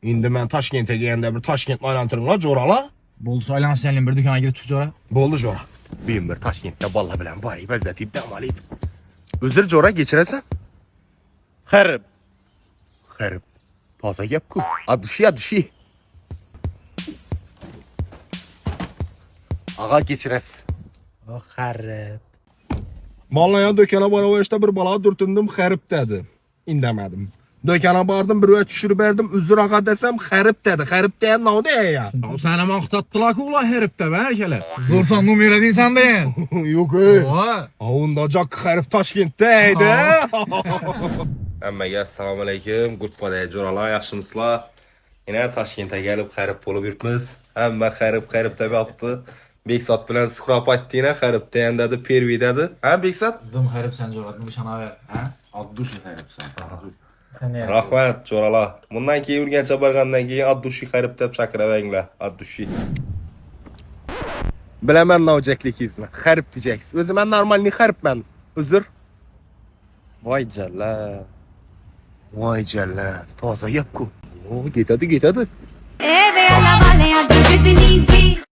Endi men Toshkentga kelganda bir Toshkentni aylantiringlar, jo'ralar. Bo'ldi, aylanishdan bir do'konga kirib chiq jo'ra. Bo'ldi jo'ra. Men bir Toshkentda balla bilan boray, bazatib dam olaydim. O'zir jo'ra kechirasan? Xarib. Xarib. Toza gap-ku. Adushi. Ağa kechirasiz. O xarib. Mallaya do'kona boraverishda bir balo durtindim, xarib dedi. Indamadim. Do'kona bordim, bir o't tushirib berdim, uzr ağa desam xarib dedi. Xarib degan navda ya. Sana maqtatdilar-ku ular heribda, barakalar. Zo'rsan numar edinsan deyin. Yo'q. Unda joq xarib Toshkentda edi. Hammaga assalomu alaykum. Gurtpada jo'ralar, yaxshimisizlar? Yana Toshkentga kelib xarib bo'lib yuribmiz. Hamma xarib deb yopdi. Beksat bilan suhrab aytdina xarib degan dedi, pervi dedi. Ha Beksat? Dim xarib sen jo'ratni ishonaver, ha? Addushi xaribsan. Rahmat jo'ralar. Bundan keyin Urgancha borgandan keyin Addushi xarib deb chaqiravanglar. Addushi. Bilaman navjakligingizni. Xarib diyeceksiz. O'zi men normalni xaribman. Uzr. Voy jalla. Voy jalla. Toza gap-ku. O, ketadi. E ve alla valle a dove